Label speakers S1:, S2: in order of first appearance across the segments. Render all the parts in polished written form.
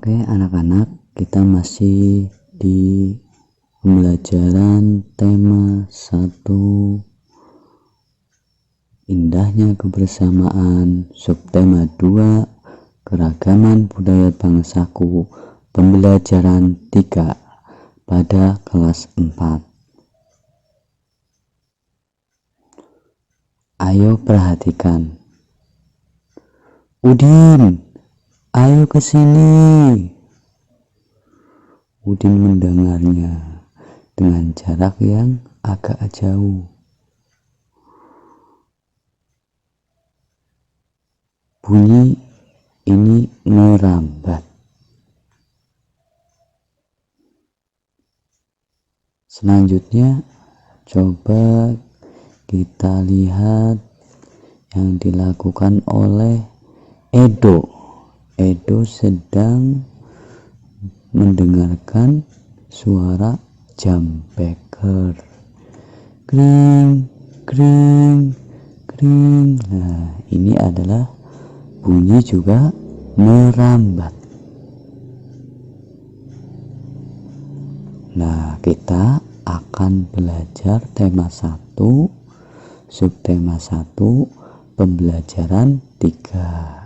S1: Oke anak-anak, kita masih di pembelajaran tema 1 indahnya kebersamaan, subtema 2 keragaman budaya bangsaku, pembelajaran 3 pada kelas 4. Ayo perhatikan. Udin, ayo ke sini. Udin mendengarnya dengan jarak yang agak jauh. Bunyi ini merambat. Selanjutnya, coba kita lihat yang dilakukan oleh Edo. Edo sedang mendengarkan suara jam beker. Kring, kring, kring. Nah, ini adalah bunyi juga merambat. Nah, kita akan belajar tema 1, subtema 1, pembelajaran 3.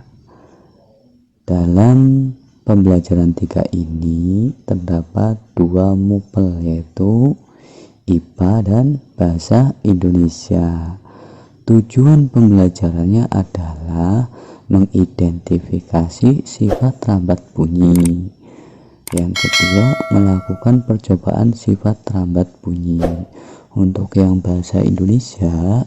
S1: Dalam pembelajaran 3 ini terdapat 2 mupel, yaitu IPA dan Bahasa Indonesia. Tujuan pembelajarannya adalah mengidentifikasi sifat rambat bunyi. Yang kedua, melakukan percobaan sifat rambat bunyi. Untuk yang Bahasa Indonesia,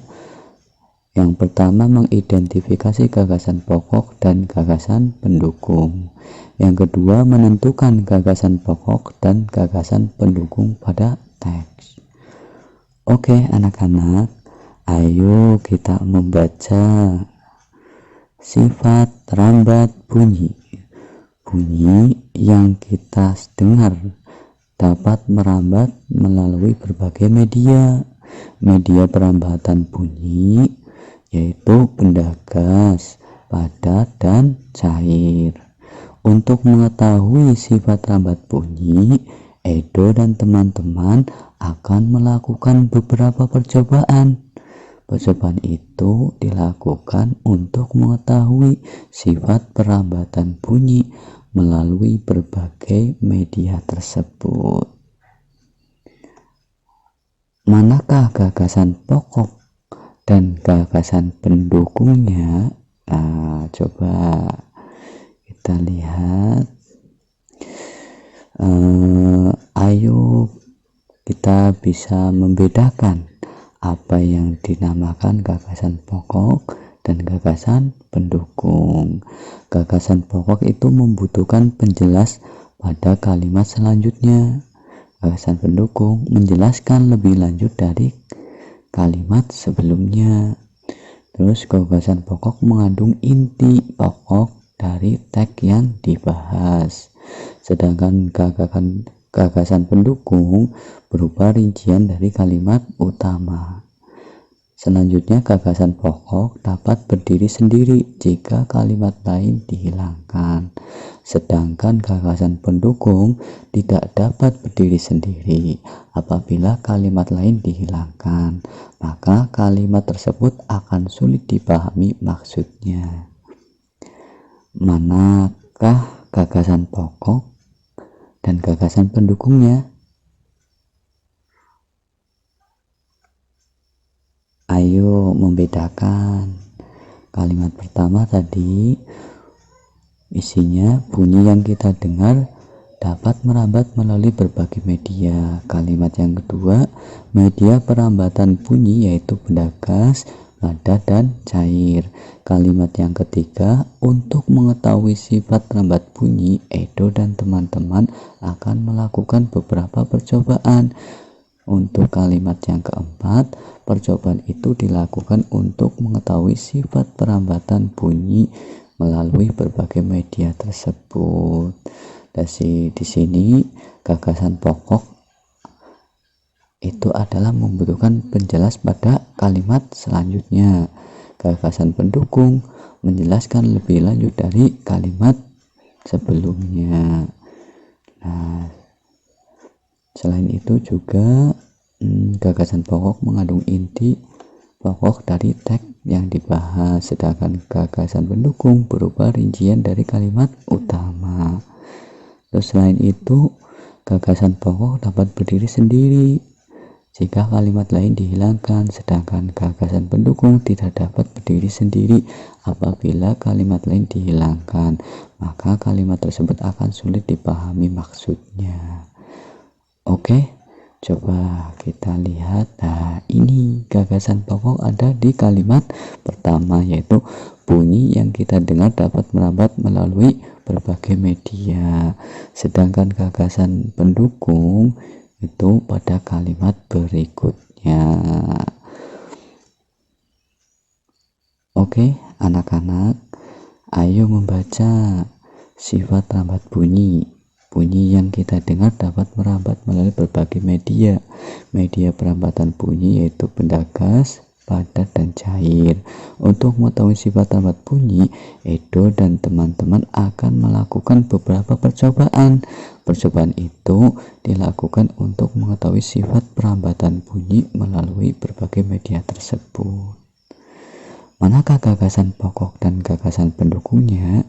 S1: yang pertama mengidentifikasi gagasan pokok dan gagasan pendukung. Yang kedua, menentukan gagasan pokok dan gagasan pendukung pada teks. Oke anak-anak, ayo kita membaca sifat rambat bunyi. Bunyi yang kita dengar dapat merambat melalui berbagai media. Media perambatan bunyi yaitu benda gas, padat, dan cair. Untuk mengetahui sifat rambat bunyi, Edo dan teman-teman akan melakukan beberapa percobaan. Percobaan itu dilakukan untuk mengetahui sifat perambatan bunyi melalui berbagai media tersebut. Manakah gagasan pokok dan gagasan pendukungnya? Nah, coba kita lihat. Ayo kita bisa membedakan apa yang dinamakan gagasan pokok dan gagasan pendukung. Gagasan pokok itu membutuhkan penjelas pada kalimat selanjutnya. Gagasan pendukung menjelaskan lebih lanjut dari kalimat sebelumnya. Terus gagasan pokok mengandung inti pokok dari teks yang dibahas. Sedangkan gagasan pendukung berupa rincian dari kalimat utama. Selanjutnya, gagasan pokok dapat berdiri sendiri jika kalimat lain dihilangkan. Sedangkan gagasan pendukung tidak dapat berdiri sendiri apabila kalimat lain dihilangkan. Maka kalimat tersebut akan sulit dipahami maksudnya. Manakah gagasan pokok dan gagasan pendukungnya? Ayo membedakan. Kalimat pertama tadi isinya bunyi yang kita dengar dapat merambat melalui berbagai media. Kalimat yang kedua, media perambatan bunyi yaitu benda gas, padat, dan cair. Kalimat yang ketiga, untuk mengetahui sifat rambat bunyi, Edo dan teman-teman akan melakukan beberapa percobaan. Untuk kalimat yang keempat, percobaan itu dilakukan untuk mengetahui sifat perambatan bunyi melalui berbagai media tersebut. Di sini gagasan pokok itu adalah membutuhkan penjelas pada kalimat selanjutnya. Gagasan pendukung menjelaskan lebih lanjut dari kalimat sebelumnya. Nah, selain itu juga gagasan pokok mengandung inti pokok dari teks yang dibahas, sedangkan gagasan pendukung berupa rincian dari kalimat utama. Terus selain itu, gagasan pokok dapat berdiri sendiri jika kalimat lain dihilangkan, sedangkan gagasan pendukung tidak dapat berdiri sendiri apabila kalimat lain dihilangkan, maka kalimat tersebut akan sulit dipahami maksudnya. Oke, coba kita lihat. Nah, ini gagasan pokok ada di kalimat pertama, yaitu bunyi yang kita dengar dapat merambat melalui berbagai media, sedangkan gagasan pendukung itu pada kalimat berikutnya. Oke, anak-anak, ayo membaca sifat rambat bunyi. Bunyi yang kita dengar dapat merambat melalui berbagai media. Media perambatan bunyi yaitu benda gas, padat, dan cair. Untuk mengetahui sifat rambat bunyi, Edo dan teman-teman akan melakukan beberapa percobaan. Percobaan itu dilakukan untuk mengetahui sifat perambatan bunyi melalui berbagai media tersebut. Manakah gagasan pokok dan gagasan pendukungnya?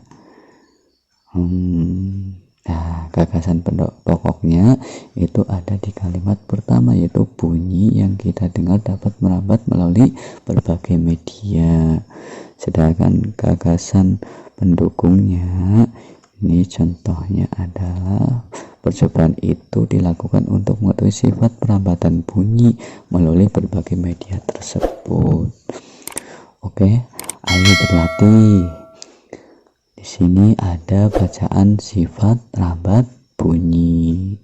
S1: Nah, gagasan pokoknya itu ada di kalimat pertama, yaitu bunyi yang kita dengar dapat merambat melalui berbagai media. Sedangkan gagasan pendukungnya, ini contohnya adalah percobaan itu dilakukan untuk mengetahui sifat perambatan bunyi melalui berbagai media tersebut. Oke, ayo berlatih. Di sini ada bacaan sifat rambat bunyi.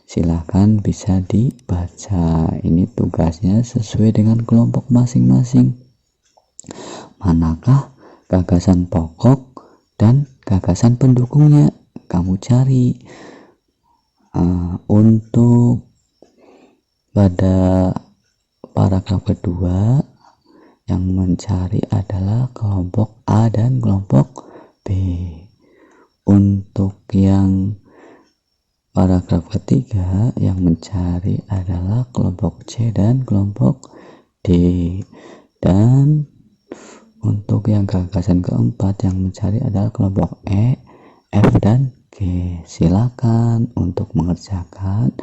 S1: Silahkan bisa dibaca. Ini tugasnya sesuai dengan kelompok masing-masing. Manakah gagasan pokok dan gagasan pendukungnya? Kamu cari. Untuk pada paragraf kedua, yang mencari adalah kelompok A dan kelompok B. Untuk yang paragraf ketiga, yang mencari adalah kelompok C dan kelompok D. Dan untuk yang gagasan keempat, yang mencari adalah kelompok E, F, dan G. Silakan untuk mengerjakan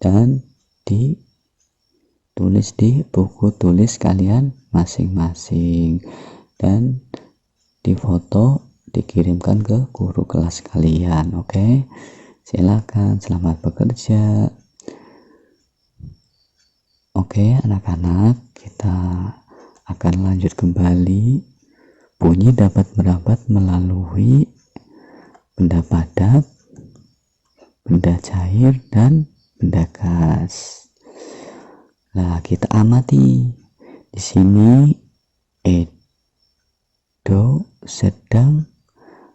S1: dan ditulis di buku tulis kalian masing-masing, dan difoto dikirimkan ke guru kelas kalian. Oke, silakan, selamat bekerja. Oke, anak-anak, kita akan lanjut kembali. Bunyi dapat merambat melalui benda padat, benda cair, dan benda gas. Nah, kita amati di sini. Edo sedang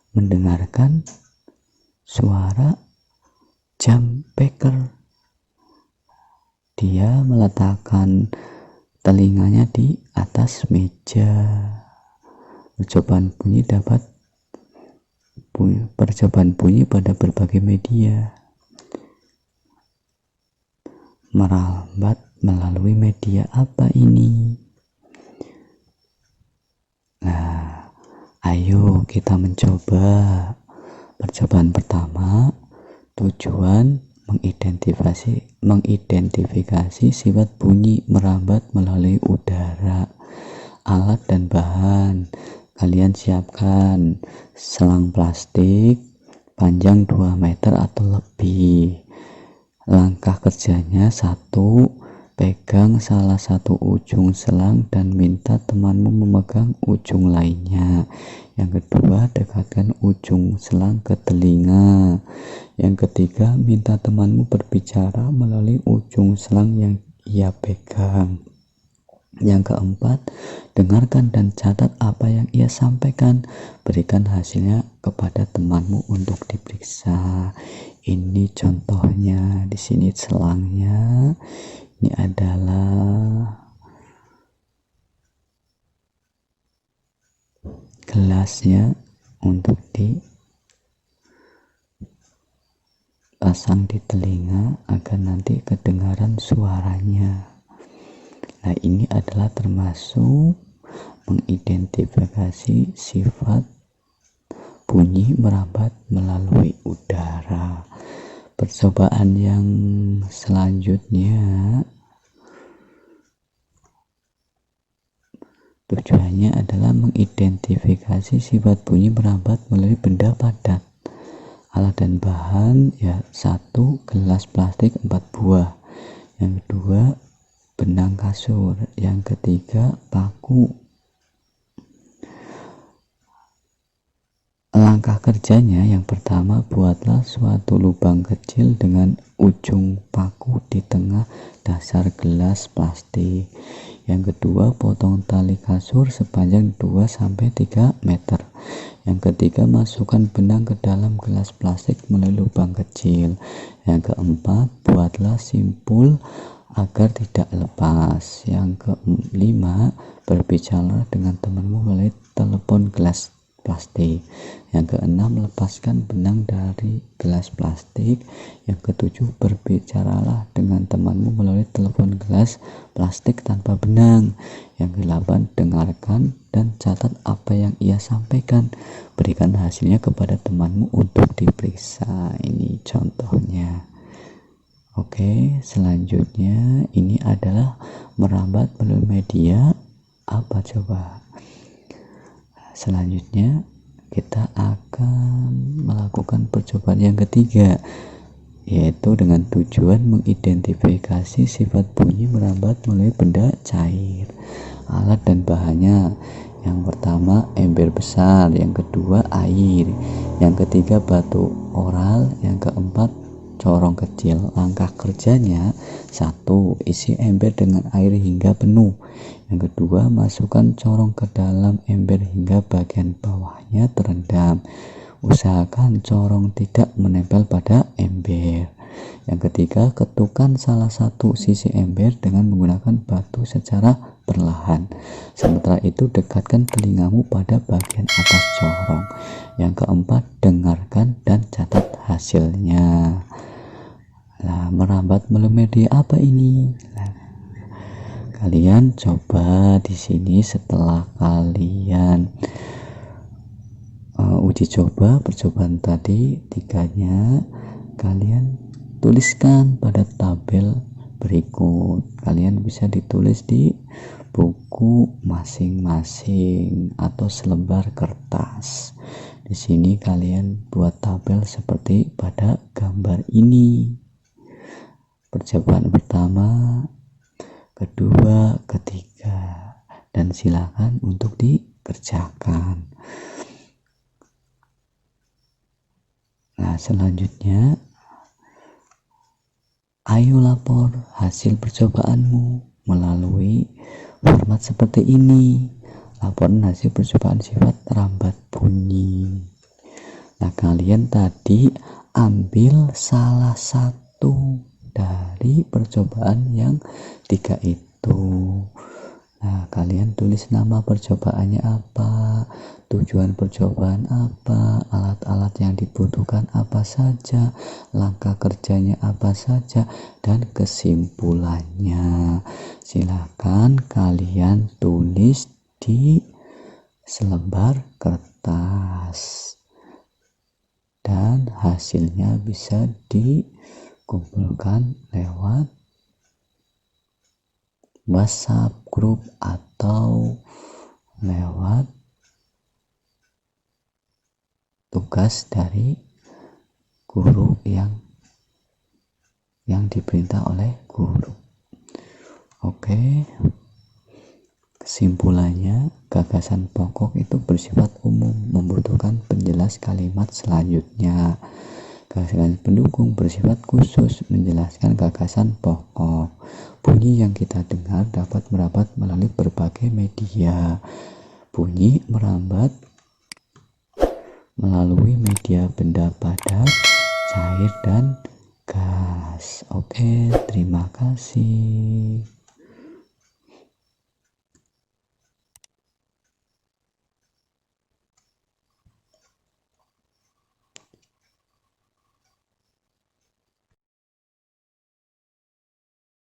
S1: mendengarkan suara jam beker. Dia meletakkan telinganya di atas meja. Percobaan bunyi pada berbagai media. Merambat melalui media apa ini? Nah, ayo kita mencoba. Percobaan pertama, tujuan mengidentifikasi sifat bunyi merambat melalui udara. Alat dan bahan, kalian siapkan selang plastik panjang 2 meter atau lebih. Langkah kerjanya: 1. Pegang salah satu ujung selang dan minta temanmu memegang ujung lainnya. Yang kedua, dekatkan ujung selang ke telinga. Yang ketiga, minta temanmu berbicara melalui ujung selang yang ia pegang. Yang keempat, dengarkan dan catat apa yang ia sampaikan. Berikan hasilnya kepada temanmu untuk diperiksa. Ini contohnya, di sini selangnya. Ini adalah gelasnya untuk pasang di telinga agar nanti kedengaran suaranya. Nah, ini adalah termasuk mengidentifikasi sifat bunyi merambat melalui udara. Percobaan yang selanjutnya tujuannya adalah mengidentifikasi sifat bunyi merambat melalui benda padat. Alat dan bahan ya: 1. Gelas plastik 4 buah. Yang kedua, benang kasur. Yang ketiga, paku. Langkah kerjanya: yang pertama, buatlah suatu lubang kecil dengan ujung paku di tengah dasar gelas plastik. Yang kedua, potong tali kasur sepanjang 2-3 meter. Yang ketiga, masukkan benang ke dalam gelas plastik melalui lubang kecil. Yang keempat, buatlah simpul agar tidak lepas. Yang kelima, berbicara dengan temanmu melalui telepon gelas plastik. Yang keenam, lepaskan benang dari gelas plastik. Yang ketujuh, berbicaralah dengan temanmu melalui telepon gelas plastik tanpa benang. Yang kedelapan, dengarkan dan catat apa yang ia sampaikan. Berikan hasilnya kepada temanmu untuk diperiksa. Ini contohnya. Oke, selanjutnya ini adalah merambat melalui media apa coba? Selanjutnya kita akan melakukan percobaan yang ketiga, yaitu dengan tujuan mengidentifikasi sifat bunyi merambat melalui benda cair. Alat dan bahannya: yang pertama, ember besar. Yang kedua, air. Yang ketiga, batu oral. Yang keempat, corong kecil. Langkah kerjanya: 1. Isi ember dengan air hingga penuh. Yang kedua, masukkan corong ke dalam ember hingga bagian bawahnya terendam. Usahakan corong tidak menempel pada ember. Yang ketiga, ketukkan salah satu sisi ember dengan menggunakan batu secara perlahan. Sementara itu, dekatkan telingamu pada bagian atas corong. Yang keempat, dengarkan dan catat hasilnya. Nah, merambat melalui media apa ini? Kalian coba di sini setelah kalian uji coba percobaan tadi tiganya, kalian tuliskan pada tabel berikut. Kalian bisa ditulis di buku masing-masing atau selembar kertas. Di sini kalian buat tabel seperti pada gambar ini. Percobaan pertama, kedua, ketiga, dan silakan untuk dikerjakan. Nah, selanjutnya ayo lapor hasil percobaanmu melalui format seperti ini. Laporan hasil percobaan sifat rambat bunyi. Nah, kalian tadi ambil salah satu dari percobaan yang 3 itu. Nah, kalian tulis nama percobaannya apa, tujuan percobaan apa, alat-alat yang dibutuhkan apa saja, langkah kerjanya apa saja, dan kesimpulannya. Silakan kalian tulis di selembar kertas dan hasilnya bisa dikumpulkan lewat WhatsApp grup atau lewat tugas dari guru yang diperintah oleh guru. Oke, kesimpulannya, gagasan pokok itu bersifat umum, membutuhkan penjelas kalimat selanjutnya. Gagasan pendukung bersifat khusus, menjelaskan gagasan pokok. Bunyi yang kita dengar dapat merambat melalui berbagai media. Bunyi merambat melalui media benda padat, cair, dan gas. Oke, terima kasih.